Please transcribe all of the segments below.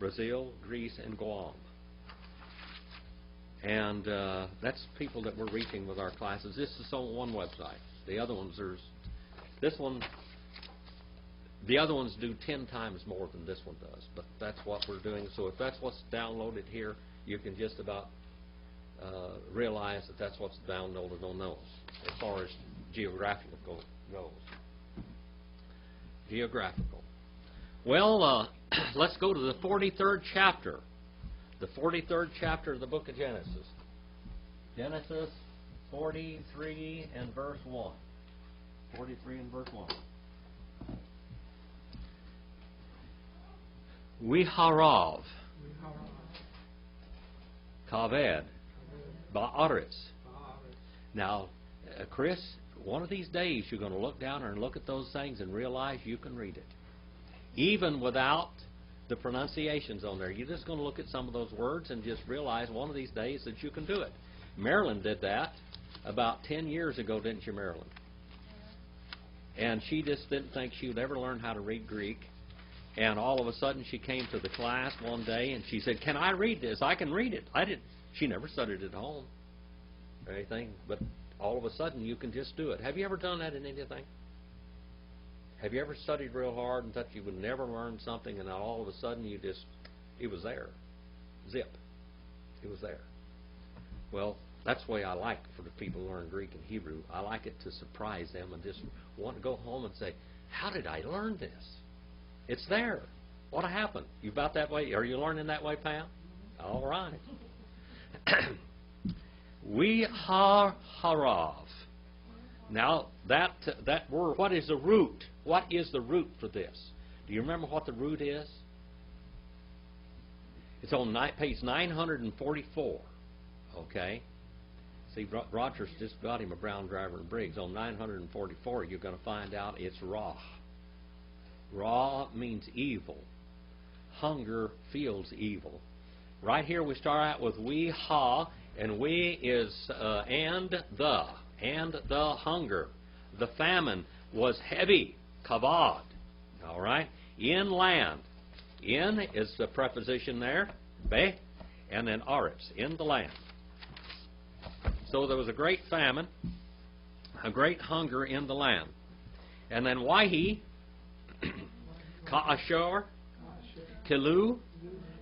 Brazil, Greece, and Guam. And that's people that we're reaching with our classes. This is on one website. The other ones, the other ones do 10 times more than this one does. But that's what we're doing. So if that's what's downloaded here, you can just about realize that that's what's downloaded on those as far as geographical goes. Geographical. Well, let's go to the 43rd chapter. The 43rd chapter of the book of Genesis. Genesis 43 and verse 1. 43 and verse 1. Wiharav, Kaved, Ba'aretz. Now, Chris, one of these days you're going to look down there and look at those things and realize you can read it. Even without the pronunciations on there. You're just going to look at some of those words and just realize one of these days that you can do it. Marilyn did that about 10 years ago, didn't you, Marilyn? And she just didn't think she would ever learn how to read Greek. And all of a sudden she came to the class one day and she said, "Can I read this? I can read it." She never studied it at home or anything, but all of a sudden you can just do it. Have you ever done that in anything? Have you ever studied real hard and thought you would never learn something, and all of a sudden it was there. Zip. It was there. Well, that's the way I like for the people who learn Greek and Hebrew. I like it to surprise them and just want to go home and say, "How did I learn this?" It's there. What happened? You about that way? Are you learning that way, Pam? All right. Harav. Now, that word, what is the root? What is the root for this? Do you remember what the root is? It's on page 944. Okay? See, Rogers just got him a Brown Driver and Briggs. On 944, you're going to find out it's Ra. Ra means evil. Hunger feels evil. Right here we start out with we ha, and we is and the hunger. The famine was heavy, kavod. All right? In land. In is the preposition there, be, and then aretz, in the land. So there was a great famine, a great hunger in the land. And then wahi, Ka'ashar, Kilu,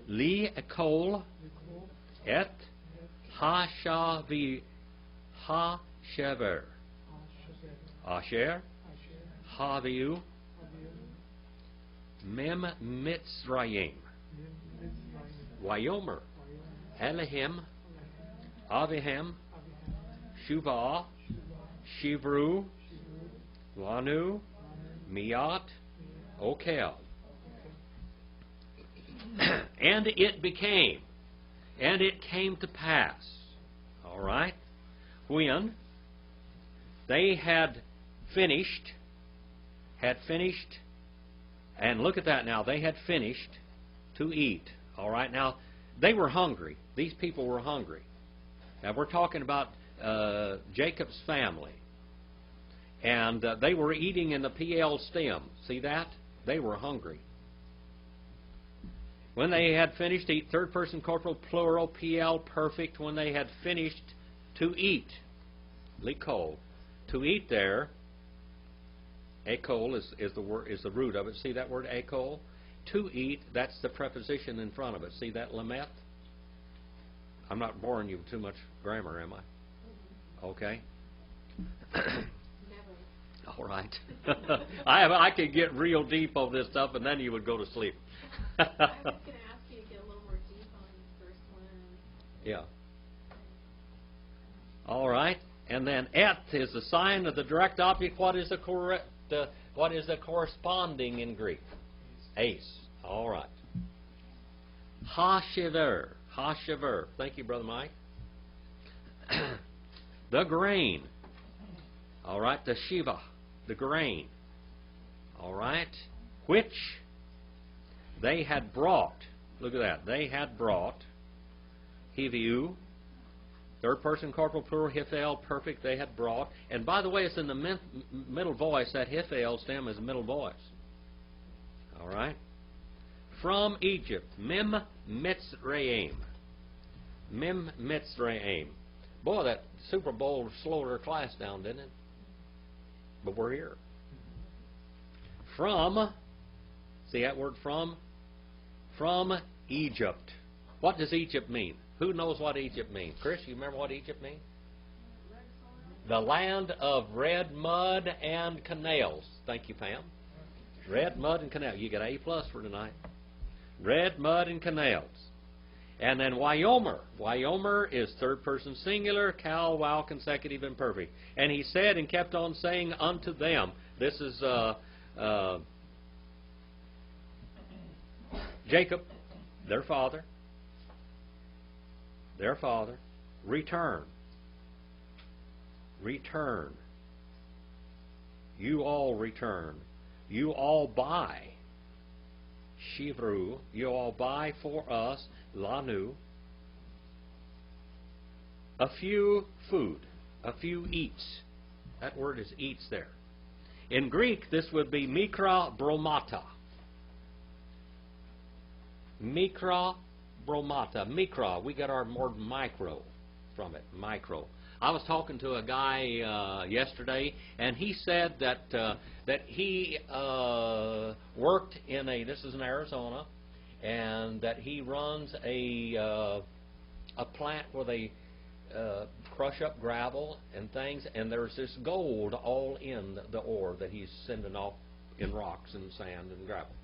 Li Ekol, Et Hashavi, Hashever, Asher, Haviu, Mem Mitzrayim, Wayomer, Elohim, Avihem, Shuvah, Shivru, Lanu, Miat, Okel. And it came to pass, all right, when they had finished, and look at that now, they had finished to eat, all right. Now, they were hungry. These people were hungry. Now, we're talking about Jacob's family. And they were eating in the PL stem. See that? They were hungry. When they had finished to eat, third person corporal plural, PL perfect, when they had finished to eat, likol, to eat there, ekol is the root of it. See that word ekol? To eat, that's the preposition in front of it. See that lamet? I'm not boring you with too much grammar, am I? Okay. All right. I could get real deep on this stuff, and then you would go to sleep. I was going to ask you to get a little more deep on the first one. Yeah. All right. And then et is the sign of the direct object. What is the corresponding in Greek? Ace. All right. Hashiver. Hashiver. Thank you, Brother Mike. The grain. All right. The shiva. The grain. All right. Which they had brought. Look at that. They had brought. Hiviu. Third person corporal plural. Hifel perfect. They had brought. And by the way, it's in the middle voice. That Hifel stem is middle voice. All right. from Egypt. Mim Mitzrayim. Mim Mitzrayim. Boy, that Super Bowl slowed our class down, didn't it? But we're here. From, see that word from? From Egypt. What does Egypt mean? Who knows what Egypt means? Chris, you remember what Egypt means? The land of red mud and canals. Thank you, Pam. Red mud and canals. You get A+ for tonight. Red mud and canals. And then Wyomer. Wyomer is third person singular, cal, wow, consecutive, and perfect. And he said and kept on saying unto them. This is Jacob, their father. Their father. Return. Return. You all return. You all buy. Shivru. You all buy for us. Lanu. A few food. A few eats. That word is eats there. In Greek, this would be mikra bromata. Mikra bromata. Mikra. We got our word micro from it. Micro. I was talking to a guy yesterday, and he said that that he worked in a. This is in Arizona, and that he runs a plant where they crush up gravel and things, and there's this gold all in the ore that he's sending off in rocks and sand and gravel.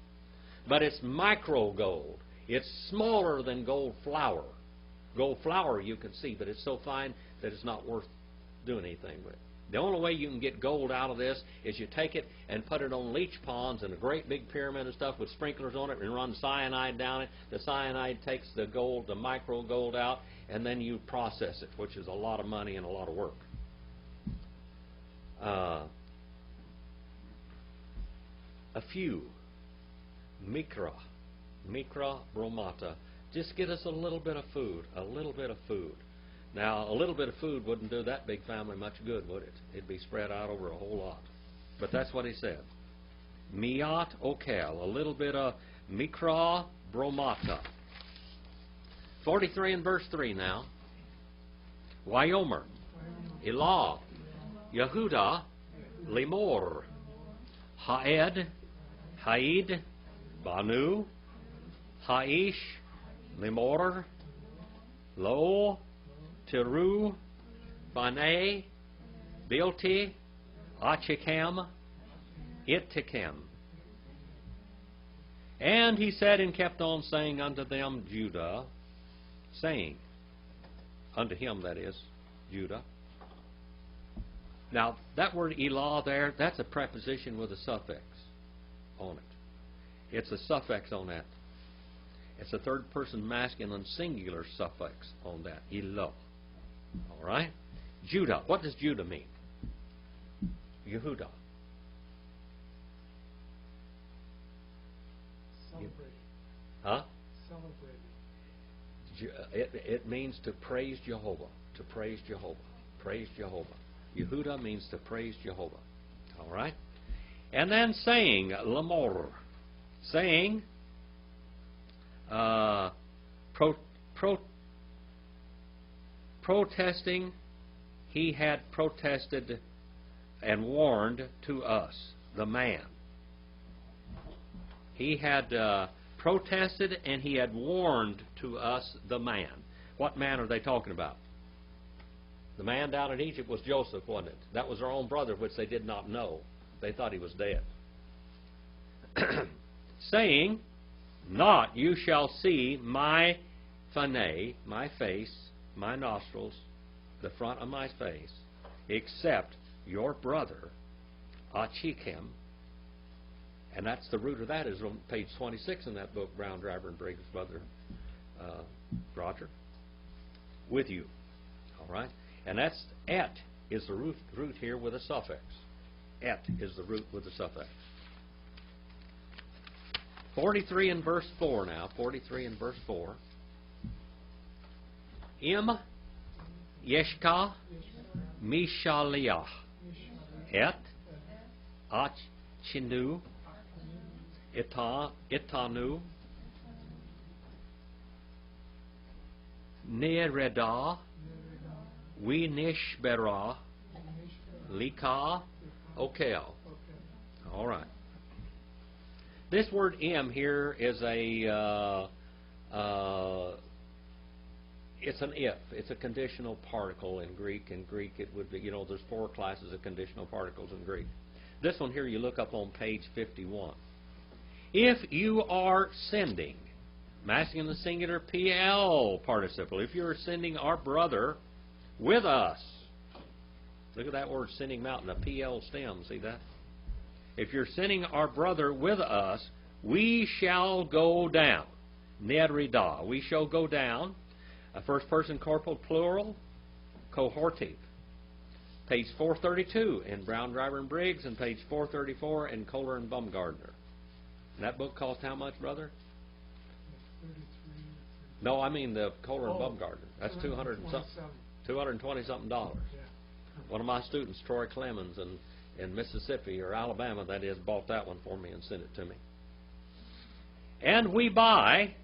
But it's micro gold. It's smaller than gold flour. Gold flour you can see, but it's so fine that it's not worth doing anything with. The only way you can get gold out of this is you take it and put it on leach ponds and a great big pyramid of stuff with sprinklers on it and run cyanide down it. The cyanide takes the gold, the micro gold out, and then you process it, which is a lot of money and a lot of work. A few. Mikra bromata. Just get us a little bit of food. A little bit of food. Now, a little bit of food wouldn't do that big family much good, would it? It'd be spread out over a whole lot. But that's what he said. Miat okel. A little bit of mikra bromata. 43 and verse 3 now. Wyomer. Elah. Yehuda. Limor. Haed. Haid. Banu. Haish. Limor. Lo. Teru. Bane. Bilti. Achikam. Ittikim. And he said and kept on saying unto them, Judah, saying, unto him, that is, Judah. Now, that word Elah there, that's a preposition with a suffix on it. It's a suffix on that. It's a third person masculine singular suffix on that. Elah. All right? Judah. What does Judah mean? Yehuda. Celebrating. Huh? Celebrating. It means to praise Jehovah. To praise Jehovah. Praise Jehovah. Yehuda means to praise Jehovah. All right? And then saying, Lamor. Saying, protesting, he had protested and warned to us, the man. He had protested and he had warned to us, the man. What man are they talking about? The man down in Egypt was Joseph, wasn't it? That was their own brother, which they did not know. They thought he was dead. Saying, not you shall see my fanay, my face, my nostrils, the front of my face, except your brother, Achikam. And that's the root of that is on page 26 in that book, Brown, Driver, and Briggs' brother, Roger, with you. All right? And that's et is the root here with a suffix. Et is the root with a suffix. 43 and verse 4 now. 43 and verse 4. Im Yeshka Mishaliah Et Ach Chinu Itanu Nereda, Winishbera, Lika, Okel. All right. This word "im" here is it's an if. It's a conditional particle in Greek. In Greek, it would be, there's 4 classes of conditional particles in Greek. This one here, you look up on page 51. If you are sending, masculine in the singular PL participle, if you are sending our brother with us, look at that word sending mountain, a PL stem, see that? If you're sending our brother with us, we shall go down. Nerida, we shall go down. First person corporal plural, cohortive. Page 432 in Brown, Driver, and Briggs, and page 434 in Kohler and Baumgartner. And that book cost how much, brother? 33. No, I mean the Kohler and Baumgartner. That's $220 something dollars. Yeah. One of my students, Troy Clemens, in Mississippi or Alabama, that is, bought that one for me and sent it to me. And we buy.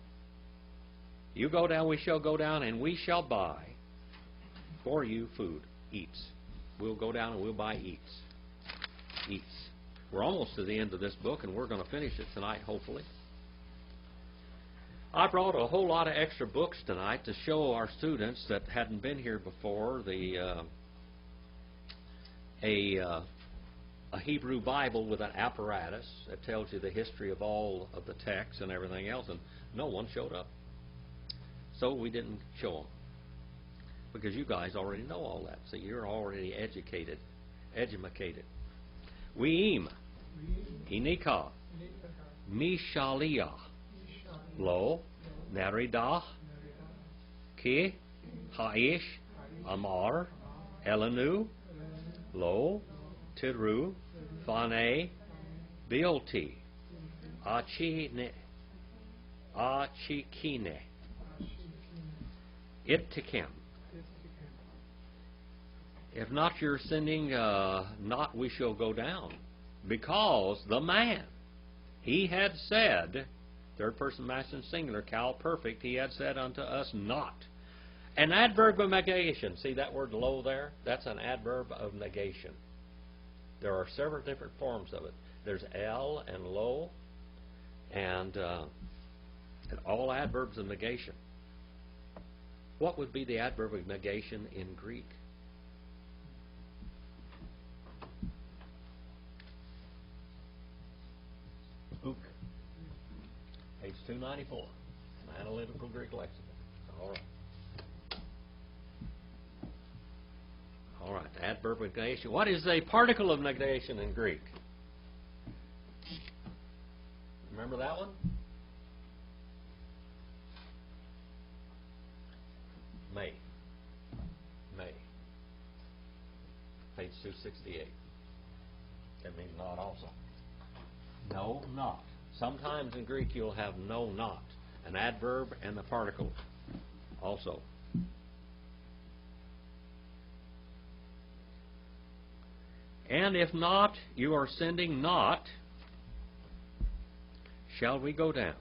You go down, we shall go down, and we shall buy for you food, eats. We'll go down and we'll buy eats. Eats. We're almost to the end of this book, and we're going to finish it tonight, hopefully. I brought a whole lot of extra books tonight to show our students that hadn't been here before a Hebrew Bible with an apparatus that tells you the history of all of the texts and everything else, and no one showed up. So we didn't show them, because you guys already know all that. So you're already educated. We'im, Inika, Mishalia, Lo, Neridah, Ki, Haish, Amar, Elenu, Lo, Tiru, Phane, Beoti, Achikine, Ittikim. If not, you're sending not we shall go down. Because the man, he had said, third person masculine singular, Cal perfect, he had said unto us not. An adverb of negation. See that word lo there? That's an adverb of negation. There are several different forms of it. There's el and lo, and all adverbs of negation. What would be the adverb of negation in Greek? Uk. Page 294. An analytical Greek lexicon. All right. All right. Adverb of negation. What is a particle of negation in Greek? Remember that one? May. Page 268. That means not also. No, not. Sometimes in Greek you'll have no, not. An adverb and a particle also. And if not, you are sending not, shall we go down?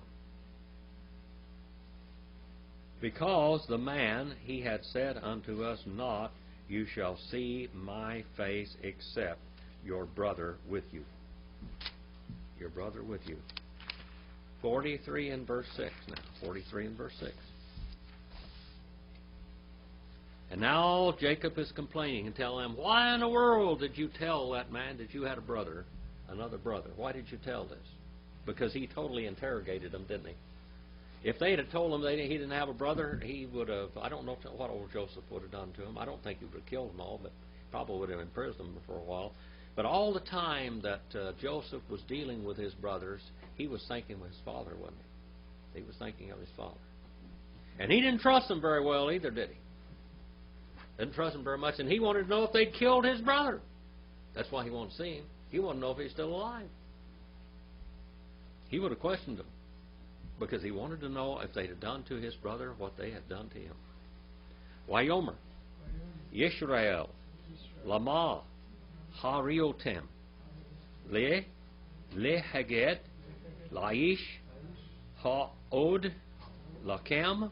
Because the man, he had said unto us not, you shall see my face except your brother with you. Your brother with you. 43 and verse 6 now. 43 and verse 6. And now Jacob is complaining and telling them, why in the world did you tell that man that you had a brother, another brother? Why did you tell this? Because he totally interrogated them, didn't he? If they had told him he didn't have a brother, he would have, I don't know what old Joseph would have done to him. I don't think he would have killed them all, but probably would have imprisoned them for a while. But all the time that Joseph was dealing with his brothers, he was thinking of his father, wasn't he? He was thinking of his father. And he didn't trust them very well either, did he? Didn't trust them very much, and he wanted to know if they'd killed his brother. That's why he wanted to see him. He wanted to know if he's still alive. He would have questioned them, because he wanted to know if they had done to his brother what they had done to him. Wayomer, Yisrael, Lama, Hariotem, Lehaged, Laish, Ha'od, Lakem,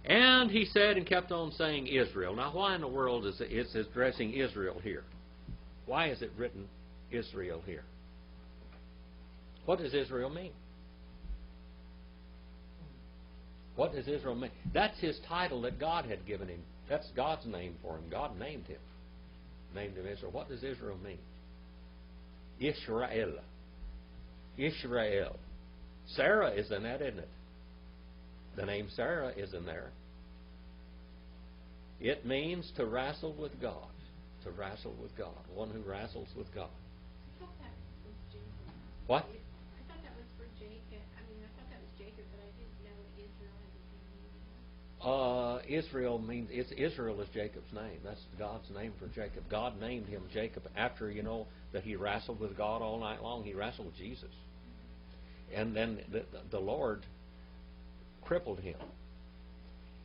And he said and kept on saying Israel. Now, why in the world is it addressing Israel here? Why is it written Israel here? What does Israel mean? What does Israel mean? That's his title that God had given him. That's God's name for him. God named him. Named him Israel. What does Israel mean? Israel. Israel. Sarah is in that, isn't it? The name Sarah is in there. It means to wrestle with God. To wrestle with God. One who wrestles with God. I thought that was Jacob. What? I thought that was for Jacob. I thought that was Jacob, but I didn't know Israel had the same meaning. Israel means Israel is Jacob's name. That's God's name for Jacob. God named him Jacob after that he wrestled with God all night long. He wrestled with Jesus, and then the Lord crippled him,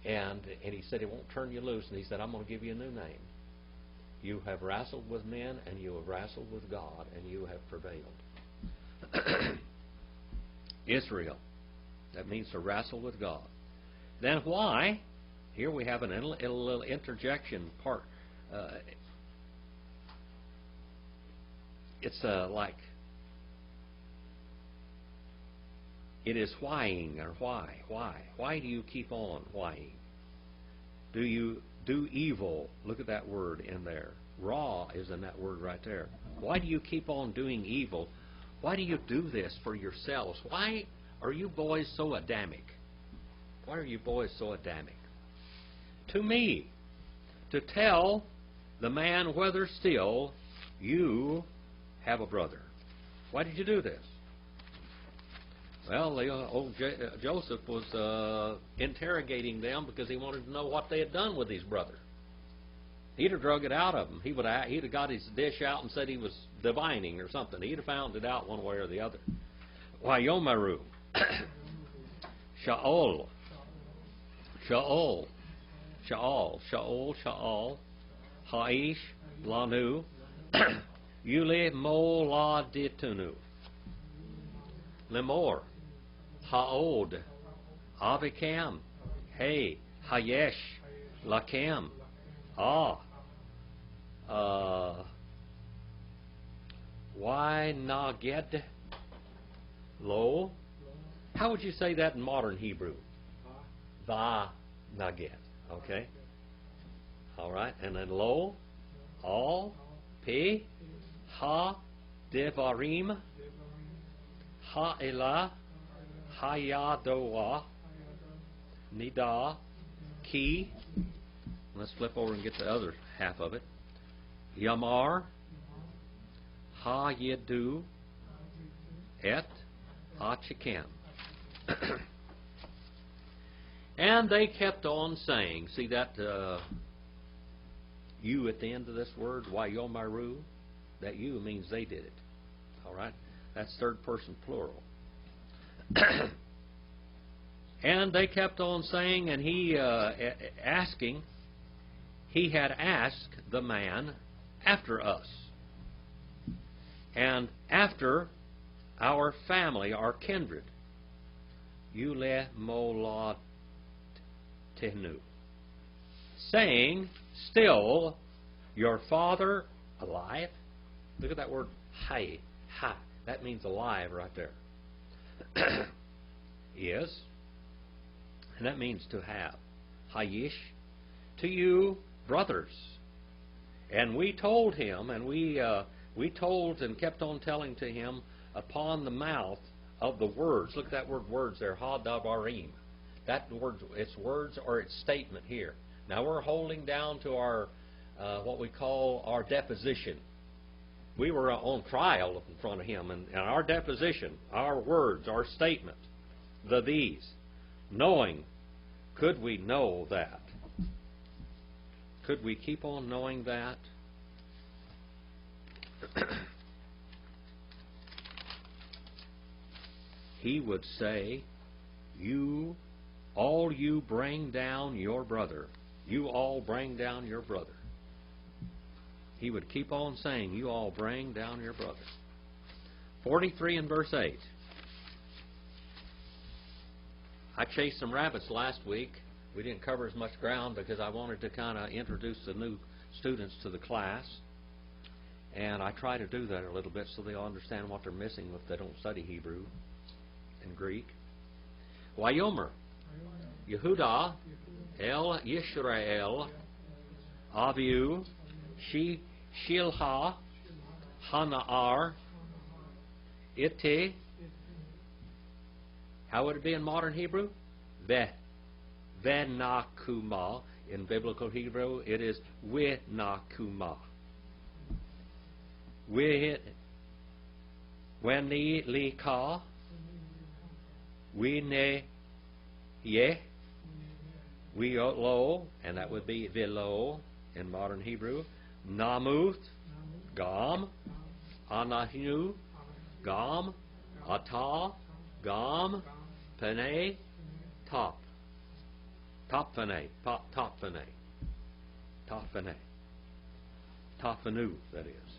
and he said he won't turn you loose. And he said, I'm going to give you a new name. You have wrestled with men, and you have wrestled with God, and you have prevailed. Israel. That means to wrestle with God. Then why? Here we have a little interjection part. It's like it is whying or why. Why do you keep on whying? Do you do evil? Look at that word in there. Raw is in that word right there. Why do you keep on doing evil? Why do you do this for yourselves? Why are you boys so Adamic? Why are you boys so Adamic? To me, to tell the man whether still you have a brother. Why did you do this? Well, old Joseph was interrogating them because he wanted to know what they had done with his brother. He'd have drug it out of them. He'd have got his dish out and said he was divining or something. He'd have found it out one way or the other. Why, Yomaru, Shaol, Haish, Lanu, Yule Moladitunu, Lemor, Haod, Avikam, Hey, Hayesh, Lakam, Why Naged, Lo. How would you say that in modern Hebrew? Va Naged. Okay. All right. And then Lo, Al, Pe, Ha, Devarim, Ha'elah, Hayadoah, Nida, Ki. Let's flip over and get the other half of it. Yamar, Ha-yedu, Et, Achikam. And they kept on saying, see that you at the end of this word, Wayomaru, that you means they did it. All right? That's third person plural. And they kept on saying, and he asking, he had asked the man after us and after our family, our kindred. Yule Molad Tehnu. Saying, still, your father alive? Look at that word, hai, ha. That means alive right there. Is. And that means to have. Hayish. To you, brothers. And we told him, and we told and kept on telling to him upon the mouth of the words. Look at that word words there, ha-davarim. That word, it's words or it's statement here. Now we're holding down to our, what we call our deposition. We were on trial in front of him, and our deposition, our words, our statement, these, knowing, could we know that? Could we keep on knowing that? He would say, you, all you bring down your brother. You all bring down your brother. He would keep on saying, you all bring down your brother. 43 and verse 8. I chased some rabbits last week We didn't cover as much ground because I wanted to kind of introduce the new students to the class. And I try to do that a little bit so they'll understand what they're missing if they don't study Hebrew and Greek. Wayomer, Yehuda, El Yisrael, Aviu, Shilha, Hanaar, Ite. How would it be in modern Hebrew? Venakuma. In biblical Hebrew, it is Winakuma. Wenilika, Wine Ye, Lo, and that would be Velo in modern Hebrew. Namuth, Gam, Anahinu, Gam, Ata, Gam, Pene, Top. Topfane, Topfane, Topfane, Topfanu, that is.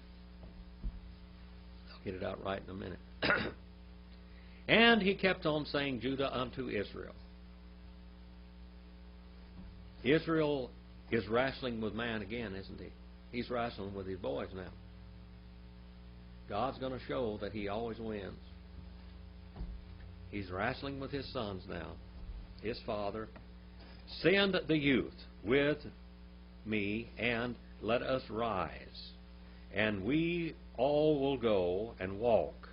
I'll get it out right in a minute. And he kept on saying, Judah unto Israel. Israel is wrestling with man again, isn't he? He's wrestling with his boys now. God's going to show that he always wins. He's wrestling with his sons now, his father. Send the youth with me, and let us rise. And we all will go and walk,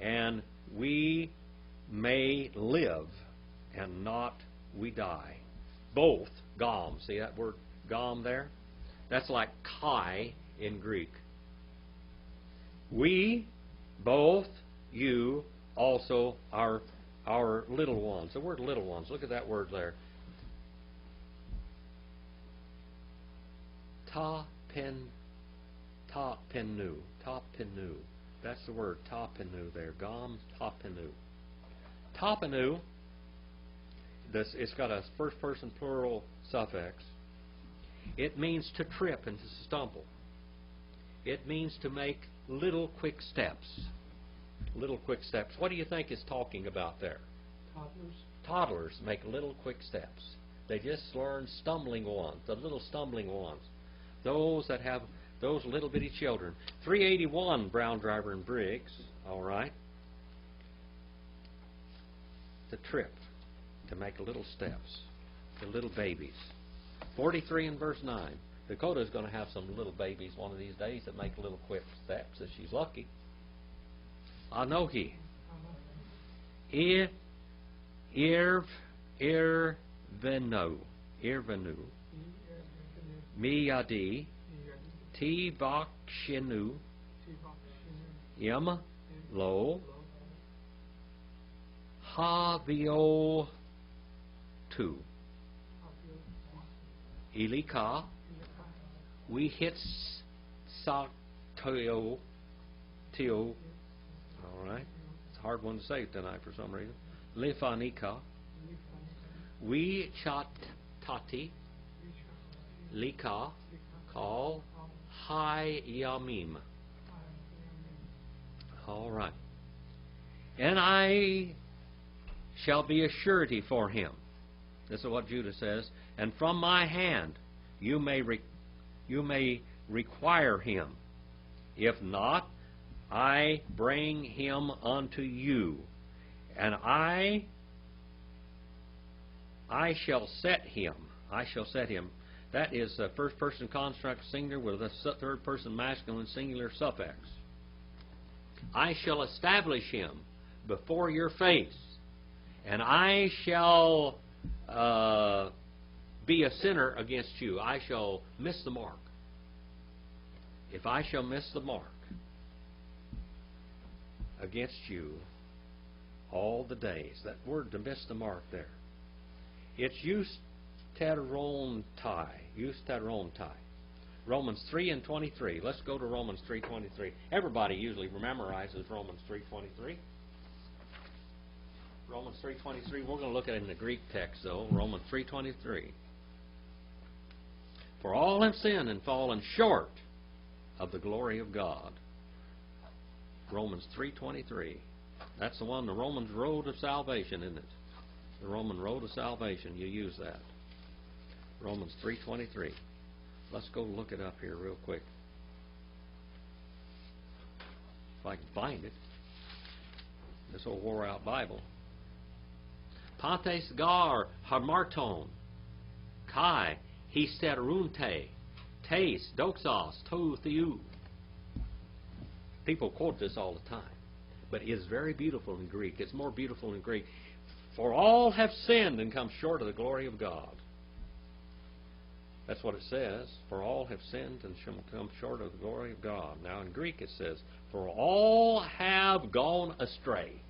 and we may live, and not we die. Both, gam. See that word gam there? That's like kai in Greek. We, both, you, also our little ones. The word little ones, look at that word there. Ta-penu. That's the word, ta-penu there. Gam, ta-penu. Ta-penu, it's got a first-person plural suffix. It means to trip and to stumble. It means to make little quick steps. Little quick steps. What do you think it's talking about there? Toddlers. Toddlers make little quick steps. They just learn stumbling ones, the little stumbling ones. Those that have those little bitty children. 381, Brown, Driver, and Briggs. All right. To trip, to make little steps, to little babies. 43 and verse 9. Dakota's going to have some little babies one of these days that make little quick steps if she's lucky. Anohi. Irvenu. Miyadi. Tivakshinu. Yam. Lo. Havio. Tu. Ilika. We hit Saktoyo. Tio. All right. It's a hard one to say tonight for some reason. Lifanika. We chatati. Lika. Call. Hi Yamim. All right. And I shall be a surety for him. This is what Judah says. And from my hand you may require him. If not, I bring him unto you, and I shall set him. I shall set him. That is a first-person construct singular with a third-person masculine singular suffix. I shall establish him before your face, and I shall be a sinner against you. I shall miss the mark. If I shall miss the mark against you all the days. That word, to miss the mark there. It's eusterontai. Eusterontai. Romans 3 and 23. Let's go to Romans 3:23. Everybody usually memorizes Romans 3:23. Romans 3:23. We're going to look at it in the Greek text, though. Romans 3:23. For all have sinned and fallen short of the glory of God. Romans 3:23. That's the one, the Romans road of salvation, isn't it? The Roman road to salvation, you use that. Romans 3:23. Let's go look it up here real quick. If I can find it. This old wore-out Bible. Pantes gar hamarton, kai hysterunte, tes doxos to theou. People quote this all the time, but it's very beautiful in Greek. It's more beautiful in Greek. For all have sinned and come short of the glory of God. That's what it says. For all have sinned and shall come short of the glory of God. Now in Greek it says, for all have gone astray.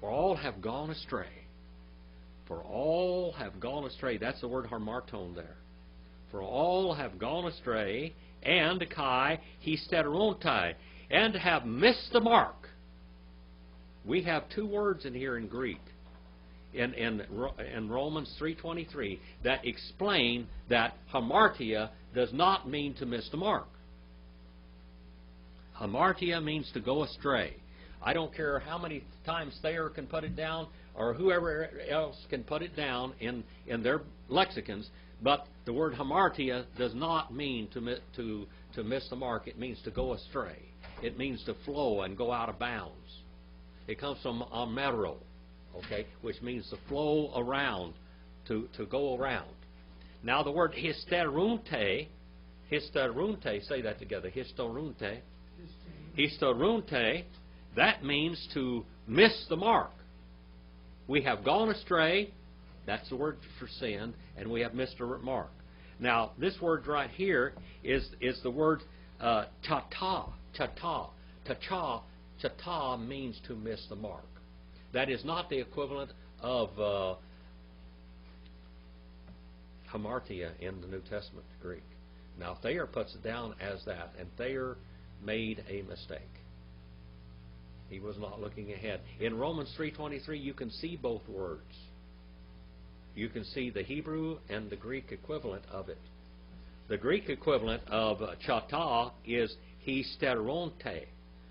For all have gone astray. For all have gone astray. That's the word harmarton there. For all have gone astray, and kai hysterontai, and have missed the mark. We have two words in here in Greek, in Romans 3:23, that explain that hamartia does not mean to miss the mark. Hamartia means to go astray. I don't care how many times Thayer can put it down, or whoever else can put it down in their lexicons, but the word hamartia does not mean to miss the mark. It means to go astray. It means to flow and go out of bounds. It comes from amero, okay, which means to flow around, to go around. Now the word hysterunte, say that together, hysterunte, that means to miss the mark. We have gone astray, that's the word for sin, and we have missed the mark. Now, this word right here is the word chata. Chata means to miss the mark. That is not the equivalent of hamartia in the New Testament Greek. Now, Thayer puts it down as that, and Thayer made a mistake. He was not looking ahead. In Romans 3:23, you can see both words. You can see the Hebrew and the Greek equivalent of it. The Greek equivalent of chata is hysteronte,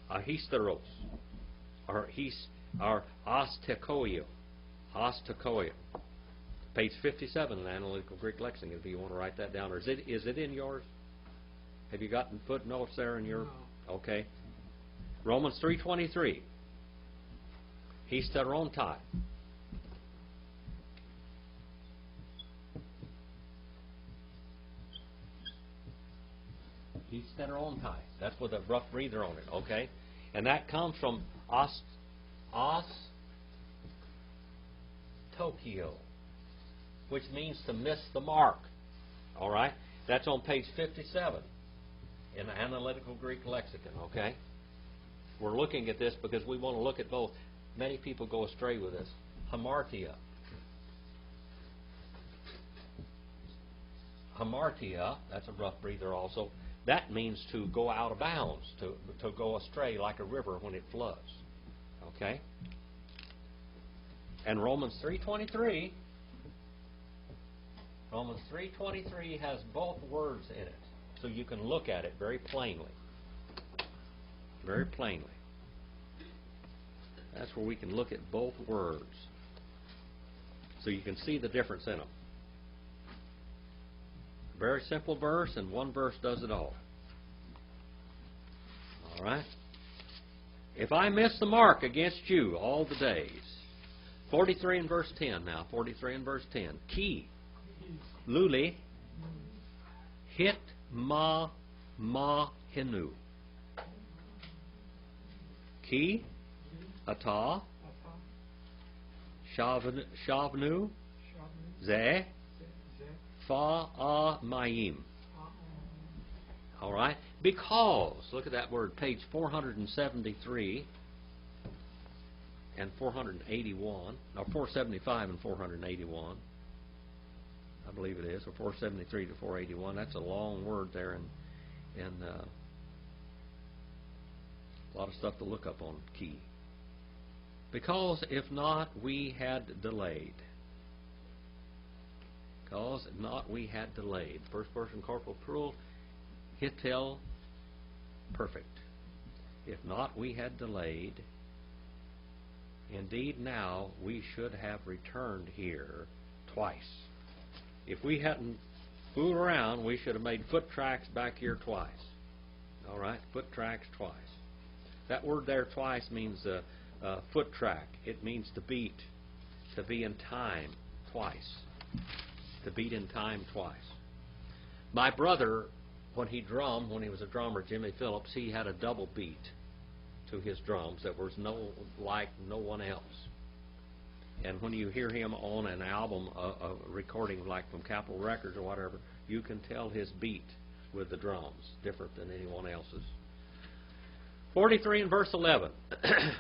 hysteros, or astekoio. Page 57 in the Analytical Greek Lexicon, if you want to write that down. Or is it in yours? Have you gotten footnotes there in your... No. Okay. Romans 3:23. Hysterontai. Hysterontai. That's with a rough breather on it, okay? And that comes from Tokyo, which means to miss the mark. All right? That's on page 57 in the Analytical Greek Lexicon, okay? We're looking at this because we want to look at both. Many people go astray with this. Hamartia. Hamartia, that's a rough breather also. That means to go out of bounds, to go astray like a river when it floods. Okay? And Romans 3:23 has both words in it. So you can look at it very plainly. Very plainly. That's where we can look at both words. So you can see the difference in them. Very simple verse, and one verse does it all. All right? If I miss the mark against you all the days. 43 and verse 10 now. 43 and verse 10. Ki, luli, hit ma hinu. Ki, ata, shavnu, ze, fa-a-mayim. All right? Because, look at that word, page 473 and 481, or 475 and 481, I believe it is, or 473 to 481. That's a long word there, and a lot of stuff to look up on key. Because if not, we had delayed. Because if not, we had delayed. First person corporal plural, hitel, perfect. If not, we had delayed. Indeed, now we should have returned here twice. If we hadn't fooled around, we should have made foot tracks back here twice. All right, foot tracks twice. That word there, twice, means foot track. It means to beat, to be in time twice. To beat in time twice. My brother, when he drummed, when he was a drummer, Jimmy Phillips, he had a double beat to his drums that was like no one else. And when you hear him on an album, a recording like from Capitol Records or whatever, you can tell his beat with the drums, different than anyone else's. 43 and verse 11.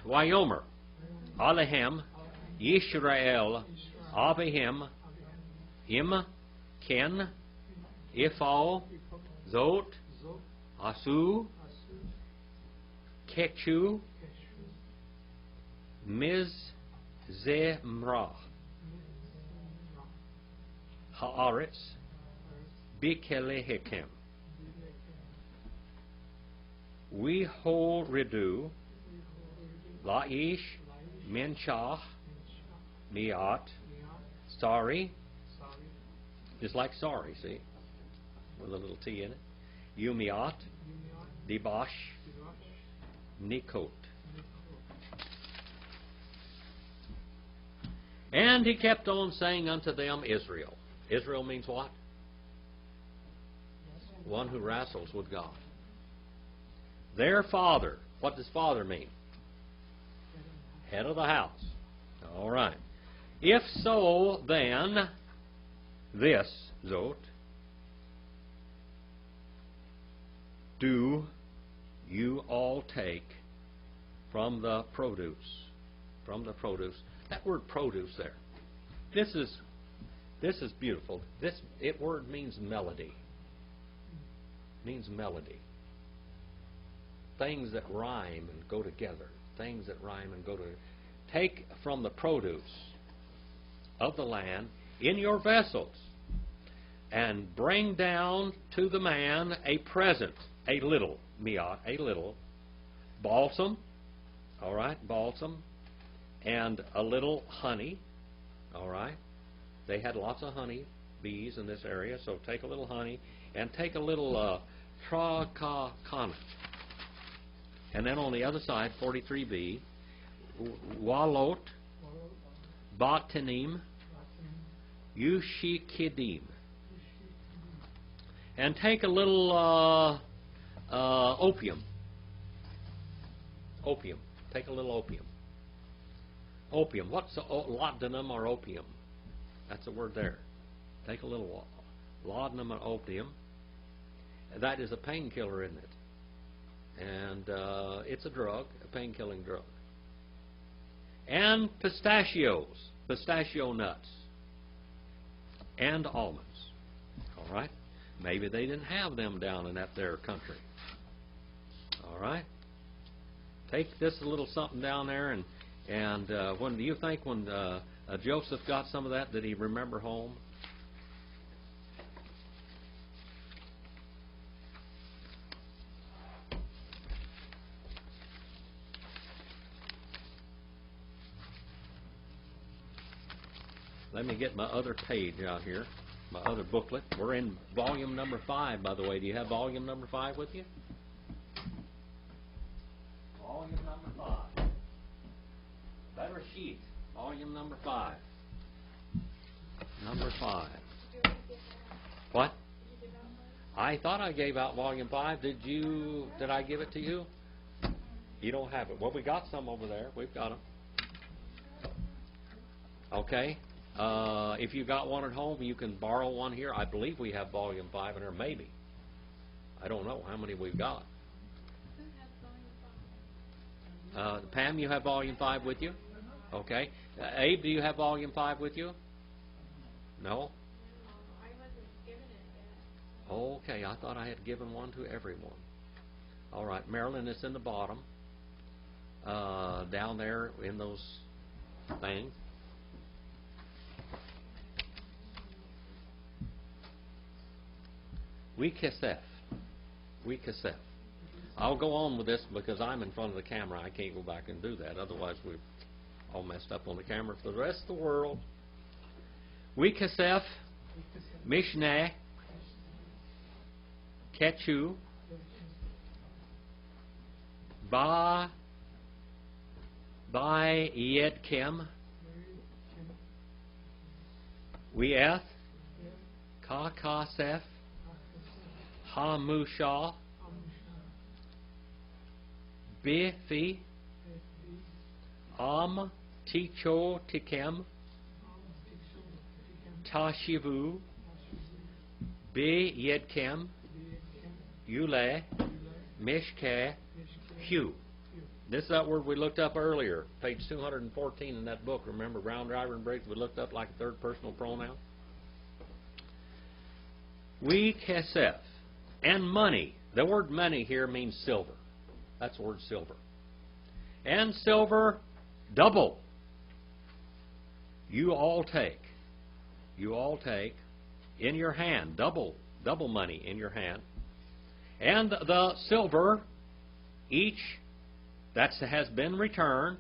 Vayomer Alehem Yisrael Avihem Im Ken Ifal Zot Asu Kechu Mizemra Haaretz Bikelehekem We Ridu Laish Menshach Miat Sorry, just like sorry, see, with a little T in it. Yumiat Dibash Nikot. And he kept on saying unto them, Israel. Israel means what? One who wrestles with God. Their father. What does father mean? Head of the house. All right. If so, then, this, Zot, do you all take from the produce. From the produce. That word produce there. This is beautiful. This word means melody. Means melody. Things that rhyme and go together. Things that rhyme and go together. Take from the produce of the land in your vessels and bring down to the man a present, a little, miat, a little, balsam, all right, balsam, and a little honey, all right. They had lots of honey bees in this area, so take a little honey and take a little trachakana. And then on the other side, 43b, walot, batanim, yushikidim. And take a little opium. Opium. Take a little opium. Opium. What's laudanum or opium? That's a word there. Take a little laudanum or opium. That is a painkiller, isn't it? And it's a drug, a pain-killing drug. And pistachios, pistachio nuts, and almonds. All right? Maybe they didn't have them down in that there country. All right? Take this little something down there, and when do you think when Joseph got some of that, did he remember home? Let me get my other page out here, my other booklet. We're in volume number 5, by the way. Do you have volume number 5 with you? Volume number 5. Better sheet. Volume number 5. Number 5. What? I thought I gave out volume 5. Did I give it to you? You don't have it. Well, we got some over there. We've got them. Okay. If you got one at home, you can borrow one here. I believe we have volume 5 in there, maybe. I don't know how many we've got. Pam, you have volume 5 with you? Okay. Abe, do you have volume 5 with you? No? I wasn't given it yet. Okay, I thought I had given one to everyone. All right, Marilyn, it's in the bottom. Down there in those things. We Kesef. I'll go on with this because I'm in front of the camera. I can't go back and do that. Otherwise, all messed up on the camera for the rest of the world. Wikasef, Mishneh, Kechu, Ba Yedkem, Weeth, Kakasef, Hamusha, Bifi, Ticho Tikem, Tashivu, Be Yedkem, Yule, Mishke, Hu. This is that word we looked up earlier, page 214 in that book. Remember, Brown, Driver, and Briggs, we looked up like a third personal pronoun. We kesef. And money. The word money here means silver. That's the word silver. And silver, double. You all take. You all take in your hand. Double money in your hand. And the silver, each that has been returned,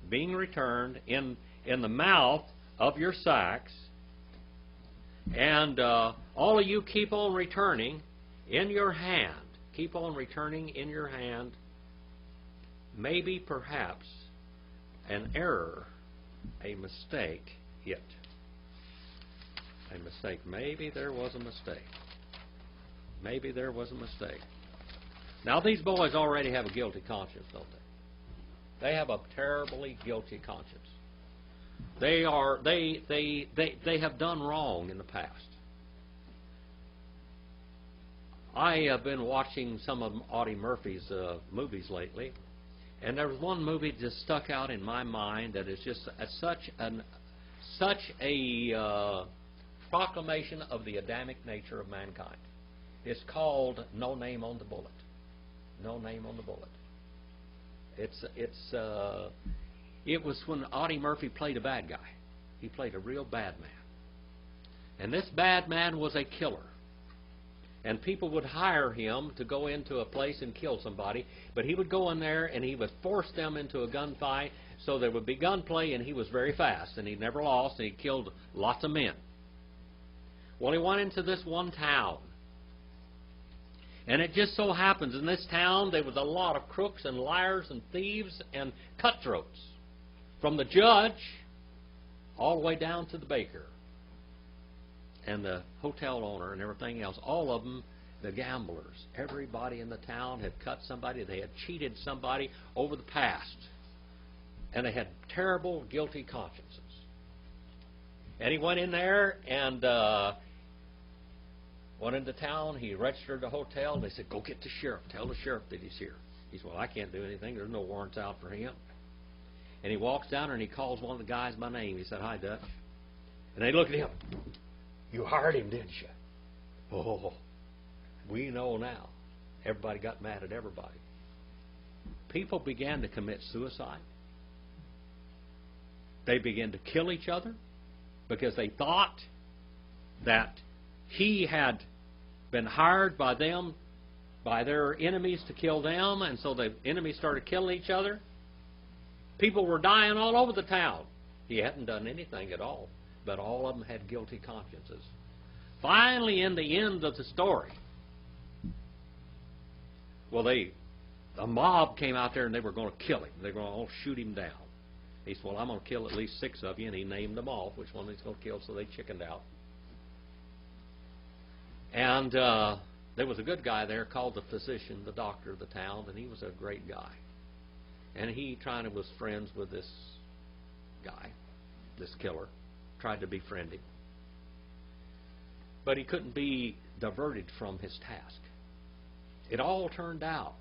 being returned in the mouth of your sacks. And all of you keep on returning in your hand. Keep on returning in your hand. Maybe, perhaps, an error, a mistake yet. A mistake. Maybe there was a mistake. Maybe there was a mistake. Now, these boys already have a guilty conscience, don't they? They have a terribly guilty conscience. They have done wrong in the past. I have been watching some of Audie Murphy's movies lately, and there was one movie that just stuck out in my mind that is just such a proclamation of the Adamic nature of mankind. It's called No Name on the Bullet. No Name on the Bullet. It was when Audie Murphy played a bad guy. He played a real bad man. And this bad man was a killer. And people would hire him to go into a place and kill somebody, but he would go in there and he would force them into a gunfight, so there would be gunplay, and he was very fast, and he never lost, and he killed lots of men. Well, he went into this one town. And it just so happens in this town there was a lot of crooks and liars and thieves and cutthroats. From the judge all the way down to the baker and the hotel owner and everything else. All of them, the gamblers. Everybody in the town had cut somebody. They had cheated somebody over the past. And they had terrible, guilty consciences. And he went in there and went into town. He registered the hotel. And they said, go get the sheriff. Tell the sheriff that he's here. He said, well, I can't do anything. There's no warrants out for him. And he walks down there and he calls one of the guys by name. He said, hi, Dutch. And they look at him. You hired him, didn't you? Oh, we know now. Everybody got mad at everybody. People began to commit suicide. They began to kill each other because they thought that he had been hired by them, by their enemies, to kill them, and so the enemies started killing each other. People were dying all over the town. He hadn't done anything at all, but all of them had guilty consciences. Finally, in the end of the story, well, a mob came out there and they were going to kill him. They were going to shoot him down. He said, well, I'm going to kill at least 6 of you, and he named them off, which one he's going to kill, so they chickened out. And there was a good guy there called the physician, the doctor of the town, and he was a great guy. And he was friends with this guy, this killer, tried to befriend him. But he couldn't be diverted from his task. It all turned out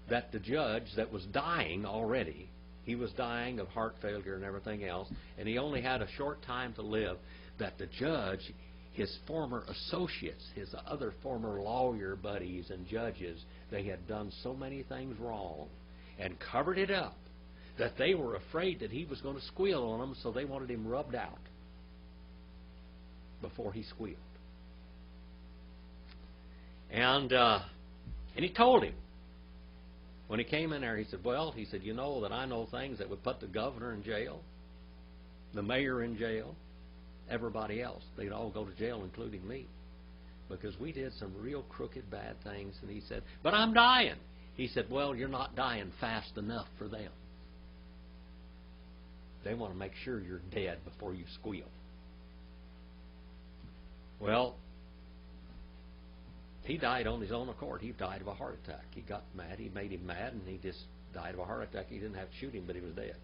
that the judge that was dying already, he was dying of heart failure and everything else, and he only had a short time to live, that the judge, his former associates, his other former lawyer buddies and judges, they had done so many things wrong and covered it up that they were afraid that he was going to squeal on them, so they wanted him rubbed out before he squealed. And he told him, When he came in there, he said, well, he said, you know that I know things that would put the governor in jail, the mayor in jail, everybody else. They'd all go to jail, including me, because we did some real crooked, bad things. And he said, but I'm dying. He said, well, you're not dying fast enough for them. They want to make sure you're dead before you squeal. Well, he died on his own accord. He died of a heart attack. He got mad. He made him mad, and he just died of a heart attack. He didn't have to shoot him, but he was dead.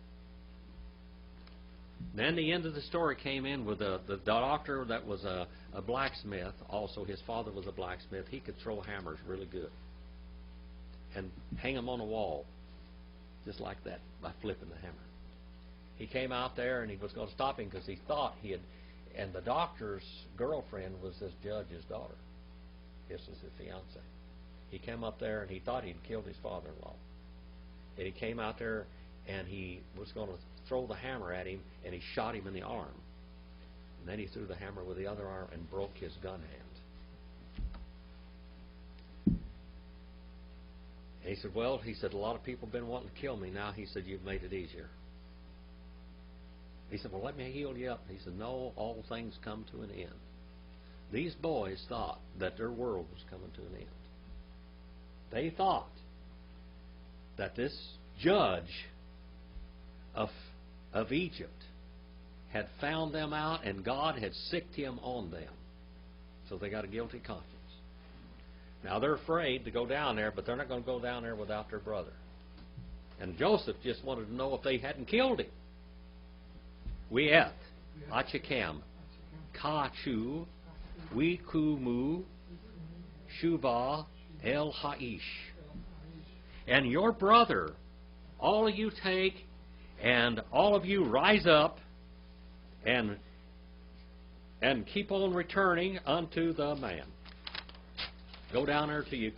Then the end of the story came in with the doctor that was a blacksmith. Also, his father was a blacksmith. He could throw hammers really good and hang them on a wall just like that by flipping the hammer. He came out there, and he was going to stop him because he thought he had, and the doctor's girlfriend was this judge's daughter. This was his fiance. He came up there, and he thought he'd killed his father-in-law. And he came out there, and he was going to throw the hammer at him, and he shot him in the arm. And then he threw the hammer with the other arm and broke his gun hand. And he said, well, he said, a lot of people have been wanting to kill me. Now, he said, you've made it easier. He said, well, let me heal you up. He said, no, all things come to an end. These boys thought that their world was coming to an end. They thought that this judge of Egypt had found them out, and God had sicked him on them. So they got a guilty conscience. Now they're afraid to go down there, but they're not going to go down there without their brother. And Joseph just wanted to know if they hadn't killed him. Wi'et, Achikam, Kachu, Wikumu, Shuva, El Haish. And your brother, all of you take, and all of you rise up, and keep on returning unto the man. Go down there till you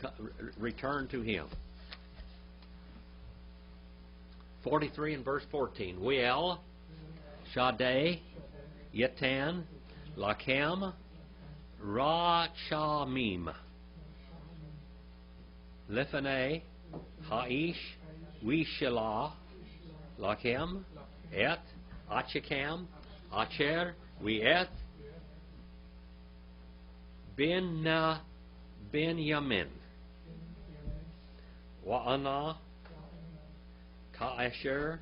return to him. 43 and verse 14. Wiel, Shaddai, Yetan, Lachem, Rachamim, Lefane, Haish, Wishelah, Lachem, Et, Achikam, Acher, Wiet, Benyamin, Wa'ana, Ka'asher,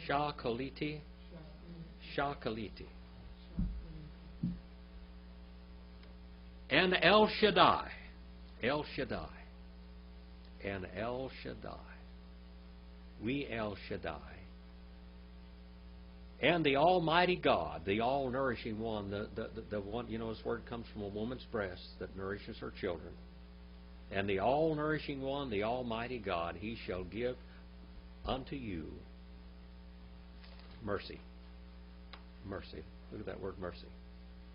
Shakaliti, and El Shaddai, and El Shaddai, we El Shaddai, and the Almighty God, the all-nourishing one, the one, you know, this word comes from a woman's breast that nourishes her children, and the all-nourishing one, the Almighty God, He shall give unto you mercy. Mercy. Look at that word mercy.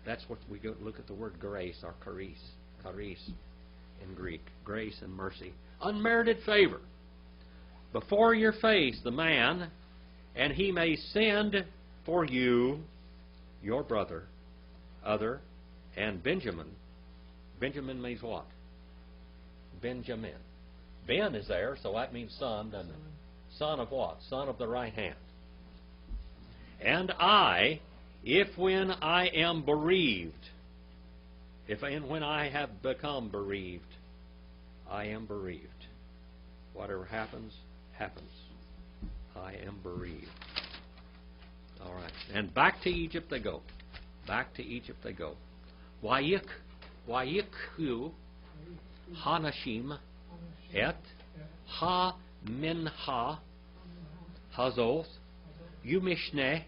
That's what we go look at the word grace, or charis in Greek. Grace and mercy. Unmerited favor. Before your face, the man, and he may send for you your brother, other, and Benjamin. Benjamin means what? Benjamin. Ben is there, so that means son, doesn't it? Son of what? Son of the right hand. And I, if when I am bereaved, when I have become bereaved, I am bereaved. Whatever happens, happens. I am bereaved. All right. And back to Egypt they go. Back to Egypt they go. Wayikhu Hanashim et Ha Minha Hazoth Yumishne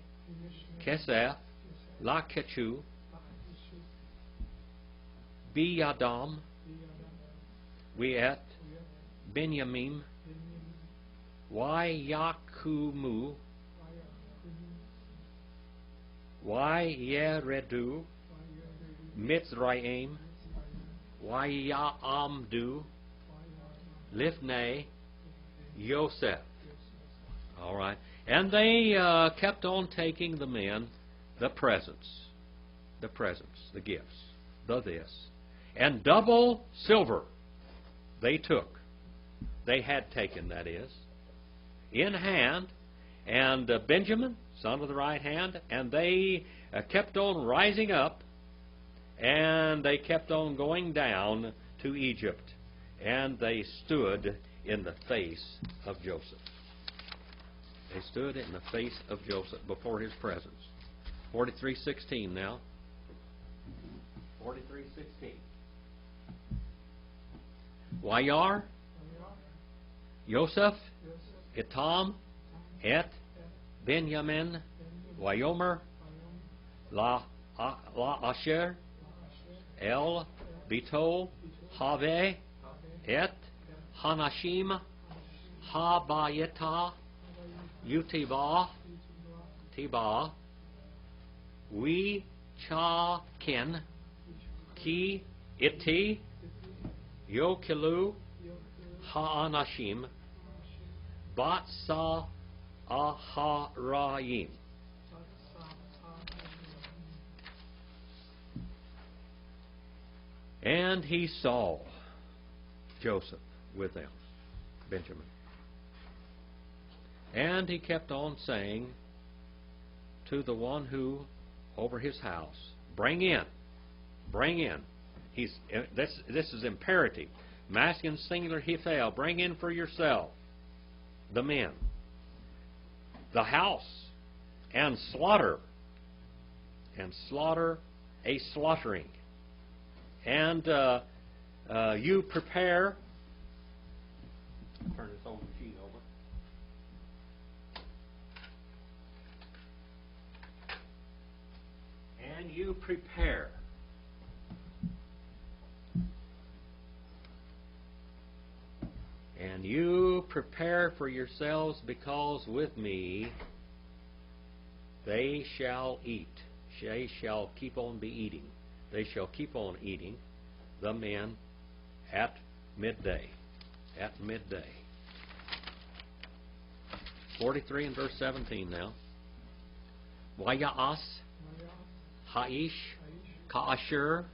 Kesef Lakechu Biyadam Wiet Benyamin Wayakumu Wayeredu Mitzrayim Wayaamdu Lifnei Yosef. All right. And they kept on taking the men the presents, the gifts, the this. And double silver they took. they had taken, that is, in hand, and Benjamin, son of the right hand, and they kept on rising up, and they kept on going down to Egypt, and they stood in the face of Joseph. They stood in the face of Joseph before his presence. 43:16 now. 43:16. Wayar, Yosef, Etam, Et, Benjamin, Wayomer, La Asher, El, Bito, Have, Et, Hanashim, Habayeta, Utiba, Tiba, We, Cha, Ken, Ki, Iti, Yokilu, Ha'anashim, Batsa, Aharayim. And he saw Joseph with them, Benjamin. And he kept on saying to the one who over his house, bring in. This is imperative. Masculine, singular, Hethel. Bring in for yourself the men, the house, and slaughter a slaughtering. And you prepare. Turn this old machine over. And you prepare. And you prepare for yourselves, because with me they shall eat. They shall keep on be eating. They shall keep on eating, the men, at midday. At midday. 43 and verse 17 now. Waya'as, Ha'ish, Ka'ashur,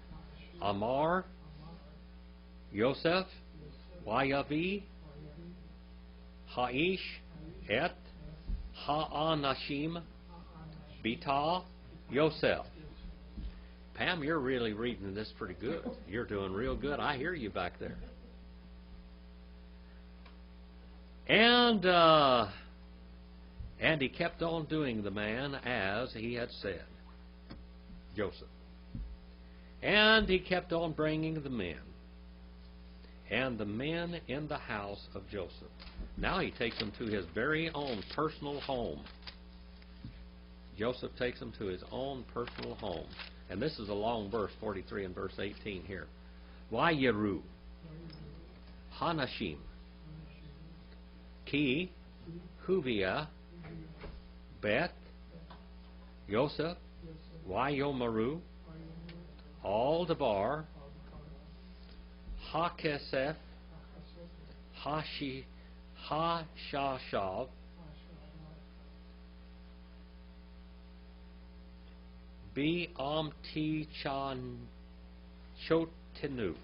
Amar, Yosef, Wayavi, Ha'ish, Et, Ha'anashim, Bita, Yosef. Pam, you're really reading this pretty good. You're doing real good. I hear you back there. And he kept on doing the man as he had said, Joseph. And he kept on bringing the men. And the men in the house of Joseph. Now he takes them to his very own personal home. Joseph takes them to his own personal home. And this is a long verse, 43 and verse 18 here. Wayeru, Hanashim, Ki, Huvia, Bet, Yosef, Wayomaru, Aldabar, Hakesef, Hashashav, T Chan Chotenu,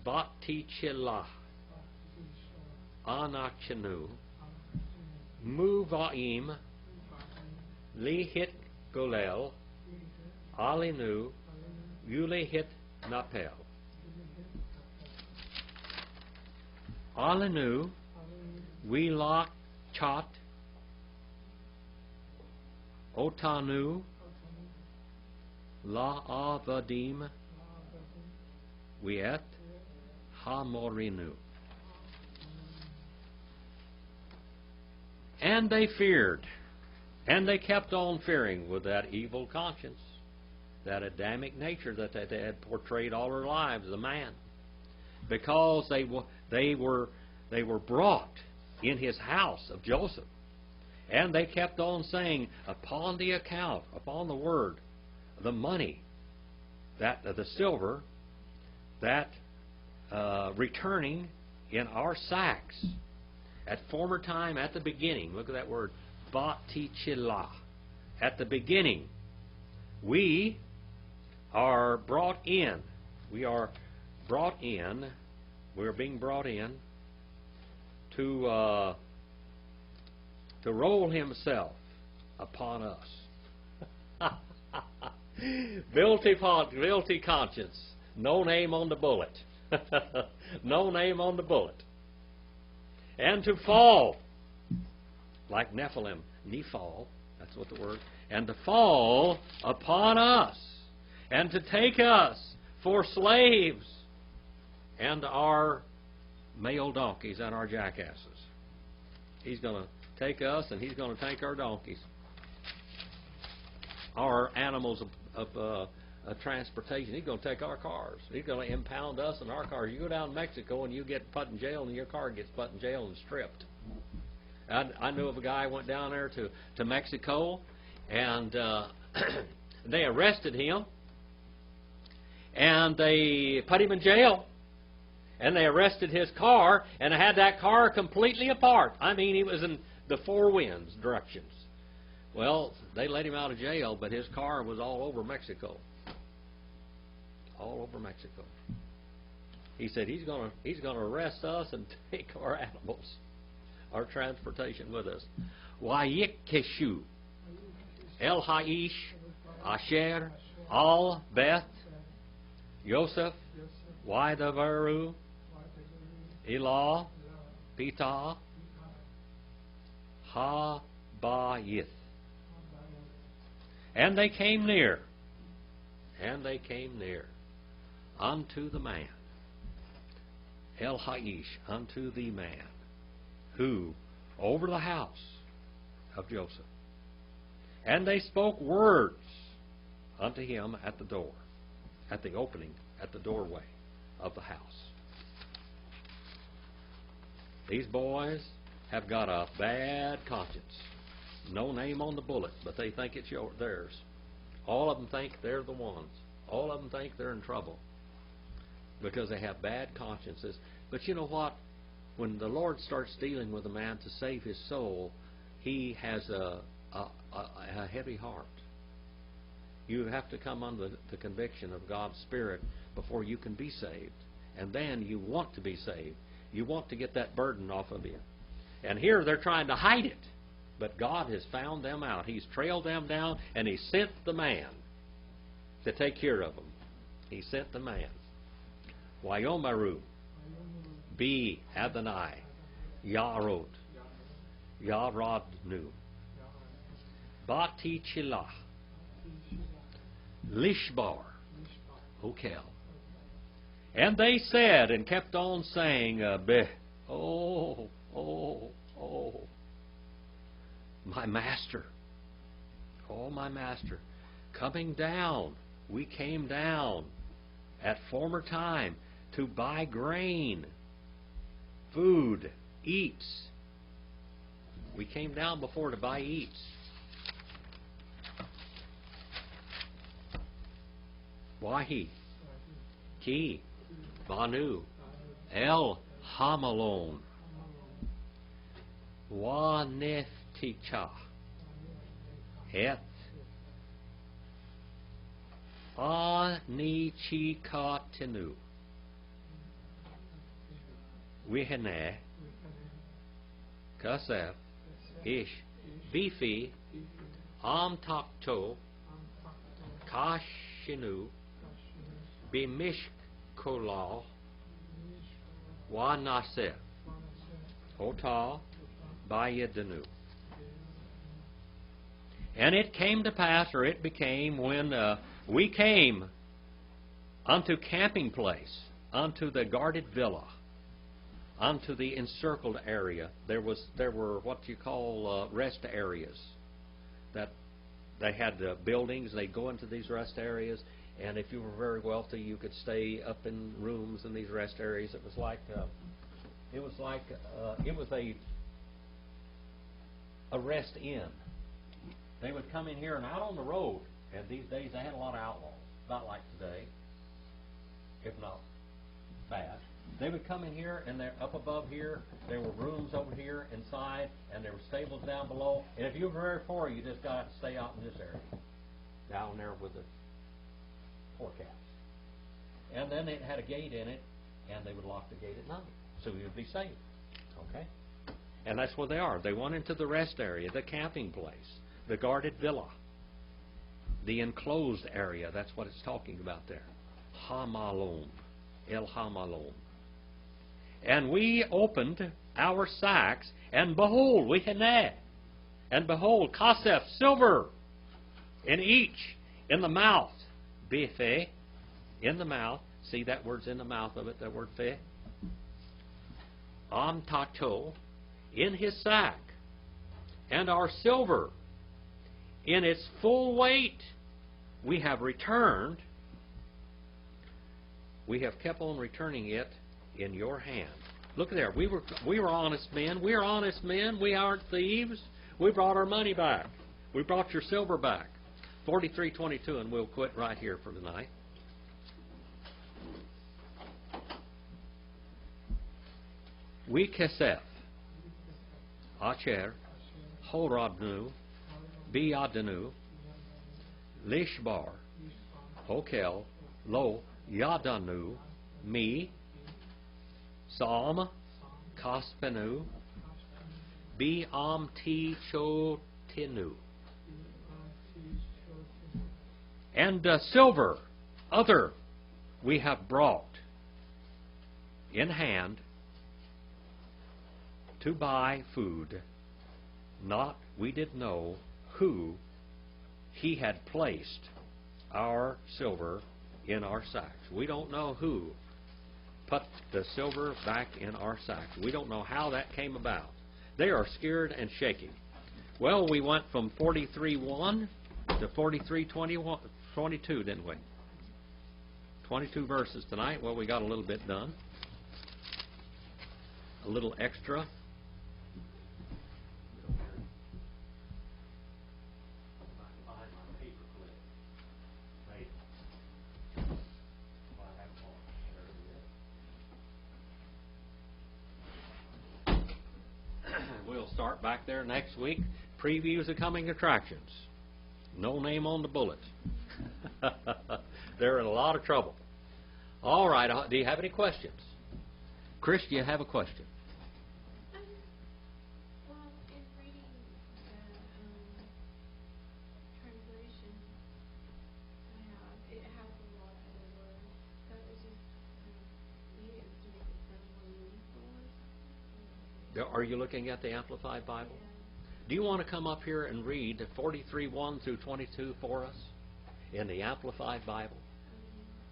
Bati Chila, Anachenu, Muvaim, Lihit Golel, Alinu, Ulehit Napel. Alinu, Wilak Chat, Otanu, La Avadim, Wiet, Hamorinu. And they feared, and they kept on fearing with that evil conscience, that Adamic nature that they had portrayed all their lives, the man, because they were brought in his house of Joseph. And they kept on saying, upon the account, upon the word, the money, that the silver, that returning in our sacks. At former time, at the beginning, look at that word, Batichila. At the beginning, we are brought in. We are brought in we're being brought in to roll himself upon us. Guilty conscience. No name on the bullet. No name on the bullet. And to fall, like Nephilim, Nephal, that's what the word, and to fall upon us, and to take us for slaves, and our male donkeys and our jackasses. He's going to take us, and he's going to take our donkeys, our animals of transportation. He's going to take our cars. He's going to impound us in our cars. You go down to Mexico and you get put in jail, and your car gets put in jail and stripped. I knew of a guy who went down there to Mexico, and they arrested him, and they put him in jail, and they arrested his car, and had that car completely apart. I mean, he was in the four winds directions. Well, they let him out of jail, but his car was all over Mexico. All over Mexico. He said he's going to arrest us and take our animals, our transportation with us. Wayikeshu, El Haish, Asher, Al Beth, Yosef, Waidaveru, Elah, Pita, Habayith. And they came near, unto the man, El Haish, unto the man, who over the house of Joseph. And they spoke words unto him at the door, at the opening, at the doorway of the house. These boys have got a bad conscience. No name on the bullet, but they think it's theirs. All of them think they're the ones. All of them think they're in trouble because they have bad consciences. But you know what? When the Lord starts dealing with a man to save his soul, he has a heavy heart. You have to come under the conviction of God's Spirit before you can be saved. And then you want to be saved. You want to get that burden off of you. And here they're trying to hide it. But God has found them out. He's trailed them down, and He sent the man to take care of them. He sent the man. Wayomaru, Be Adonai, Yarod, Yarodnu, Bati Chilah, Lishbar, Okel. And they said, and kept on saying, Beh, oh, my master, oh, my master, coming down, we came down at former time to buy grain, food, eats. We came down before to buy eats. Wahi, Ki, Banu, El Hamalon, Wanefticha, Et Anichikatinu, Wihene, Kasef, Ish, Bifi, Amtakto, Kashinu, Bimishkolah, Wanasef, Ota, Bayadanu. And it came to pass, or it became, when we came unto camping place, unto the guarded villa, unto the encircled area. There were what you call rest areas. That they had buildings. They'd go into these rest areas, and if you were very wealthy, you could stay up in rooms in these rest areas. It was a rest inn. They would come in here and out on the road. And these days they had a lot of outlaws, not like today, if not bad. They would come in here, and they're up above here. There were rooms over here inside, and there were stables down below. And if you were very poor, you just got to stay out in this area, down there with the poor cats. And then it had a gate in it, and they would lock the gate at night, so he would be safe. Okay? And that's where they are. They went into the rest area, the camping place, the guarded villa, the enclosed area. That's what it's talking about there. Hamalon. El Hamalon. And we opened our sacks, and behold, we had, and behold, kasef, silver, in each, in the mouth, bife, in the mouth. See, that word's in the mouth of it, that word fe. Tato, in his sack, and our silver in its full weight we have returned. We have kept on returning it in your hand. Look there. We were honest men. We are honest men. We aren't thieves. We brought our money back. We brought your silver back. 43:22, and we'll quit right here for tonight. We kesef, Acher, Horadnu, Biadanu, Lishbar, Hokel, Lo, Yadanu, Mi, Sam, Kaspenu, Biam Ti Chotinu. And silver, other, we have brought in hand to buy food. Not, we didn't know who he had placed our silver in our sacks. We don't know who put the silver back in our sacks. We don't know how that came about. They are scared and shaking. Well, we went from 43:1 to 43:22, didn't we? 22 verses tonight. Well, we got a little bit done. A little extra. We'll start back there next week. Previews of coming attractions. No name on the bullet. They're in a lot of trouble. All right. Do you have any questions? Chris, do you have a question? Well, in reading the translation it has a lot of other words. So it just needed to make it sound more meaningful or something. Are you looking at the Amplified Bible? Yeah. Do you want to come up here and read 43:1 through 22 for us in the Amplified Bible?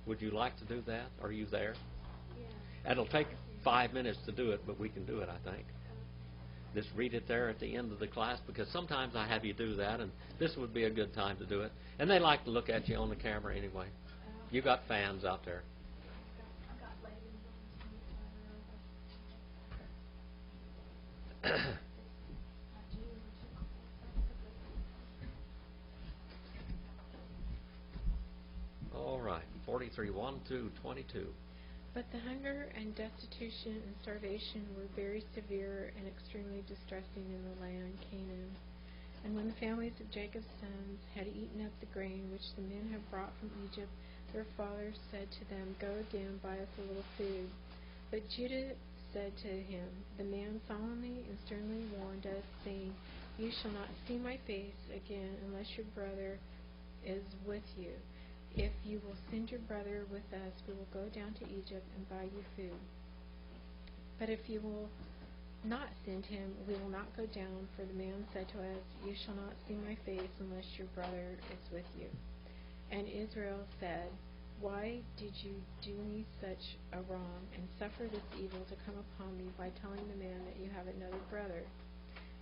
Would you like to do that? Are you there? Yeah. It'll take 5 minutes to do it, but we can do it, I think. Just read it there at the end of the class, because sometimes I have you do that, and this would be a good time to do it. And they like to look at you on the camera anyway. You got fans out there. I got ladies on the All right, 43:1 through 22. But the hunger and destitution and starvation were very severe and extremely distressing in the land Canaan. And when the families of Jacob's sons had eaten up the grain which the men had brought from Egypt, their fathers said to them, Go again, buy us a little food. But Judah said to him, The man solemnly and sternly warned us, saying, You shall not see my face again unless your brother is with you. If you will send your brother with us, we will go down to Egypt and buy you food. But if you will not send him, we will not go down, for the man said to us, You shall not see my face unless your brother is with you. And Israel said, Why did you do me such a wrong, and suffer this evil to come upon me by telling the man that you have another brother?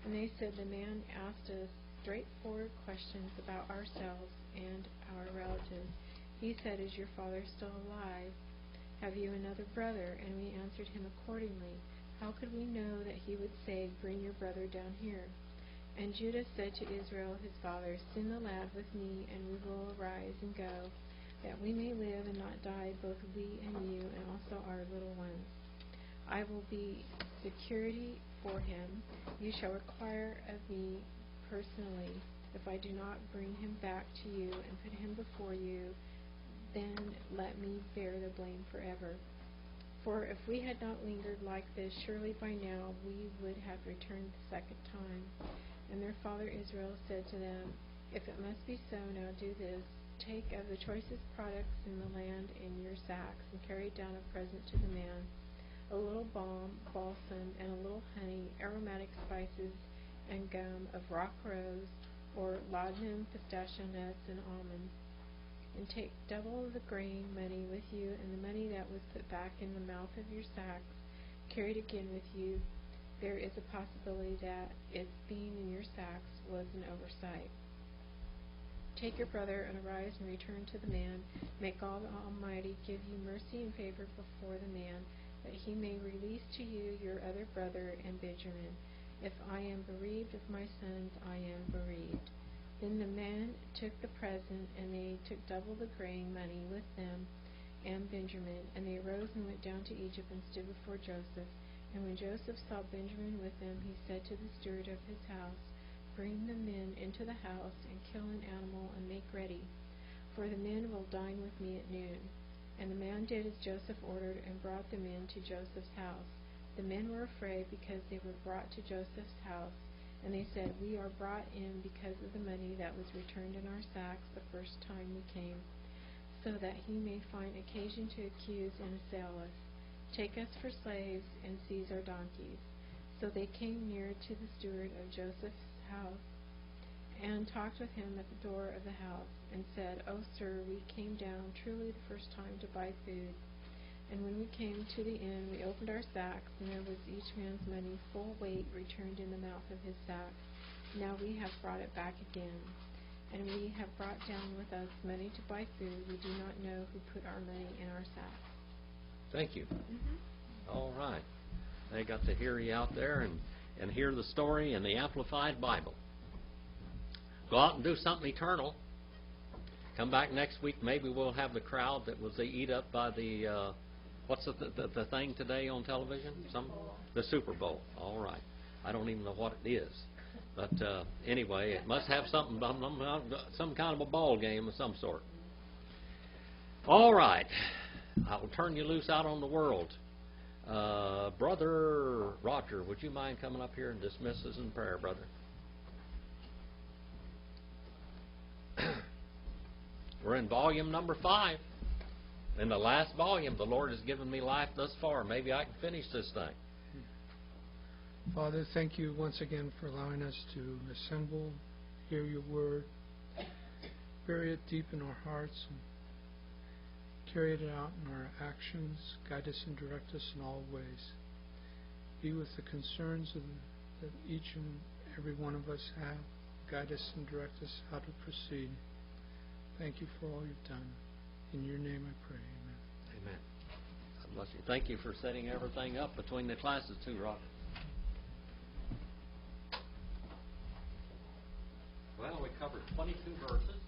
And they said, The man asked us straightforward questions about ourselves and our relatives. He said, Is your father still alive? Have you another brother? And we answered him accordingly. How could we know that he would say, Bring your brother down here? And Judah said to Israel his father, Send the lad with me, and we will arise and go, that we may live and not die, both we and you, and also our little ones. I will be security for him. You shall require of me personally, if I do not bring him back to you and put him before you, then let me bear the blame forever. For if we had not lingered like this, surely by now we would have returned the second time. And their father Israel said to them, If it must be so, now do this. Take of the choicest products in the land in your sacks, and carry down a present to the man, a little balsam, and a little honey, aromatic spices, and gum of rock rose, or laudanum, pistachio nuts, and almonds. And take double of the grain money with you, and the money that was put back in the mouth of your sacks, carried again with you. There is a possibility that its being in your sacks was an oversight. Take your brother and arise and return to the man. May God Almighty give you mercy and favor before the man, that he may release to you your other brother and Benjamin. If I am bereaved of my sons, I am bereaved. Then the men took the present, and they took double the grain money with them and Benjamin, and they arose and went down to Egypt and stood before Joseph. And when Joseph saw Benjamin with them, he said to the steward of his house, Bring the men into the house, and kill an animal, and make ready, for the men will dine with me at noon. And the man did as Joseph ordered, and brought the men to Joseph's house. The men were afraid, because they were brought to Joseph's house. And they said, We are brought in because of the money that was returned in our sacks the first time we came, so that he may find occasion to accuse and assail us. Take us for slaves, and seize our donkeys. So they came near to the steward of Joseph's house, and talked with him at the door of the house, and said, O sir, we came down truly the first time to buy food. And when we came to the inn, we opened our sacks, and there was each man's money full weight returned in the mouth of his sack. Now we have brought it back again. And we have brought down with us money to buy food. We do not know who put our money in our sacks. Thank you. All right. They got to hear you out there and hear the story in the Amplified Bible. Go out and do something eternal. Come back next week. Maybe we'll have the crowd that was eat up by the... what's the thing today on television? The Super Bowl. All right. I don't even know what it is. But anyway, it must have something, some kind of a ball game of some sort. All right. I will turn you loose out on the world. Brother Roger, would you mind coming up here and dismiss us in prayer, brother? We're in volume number 5. In the last volume, the Lord has given me life thus far. Maybe I can finish this thing. Father, thank you once again for allowing us to assemble, hear your word, bury it deep in our hearts, and carry it out in our actions. Guide us and direct us in all ways. Be with the concerns that each and every one of us have. Guide us and direct us how to proceed. Thank you for all you've done. In your name I pray. Amen. Amen. God bless you. Thank you for setting everything up between the classes too, Roger. Well, we covered 22 verses.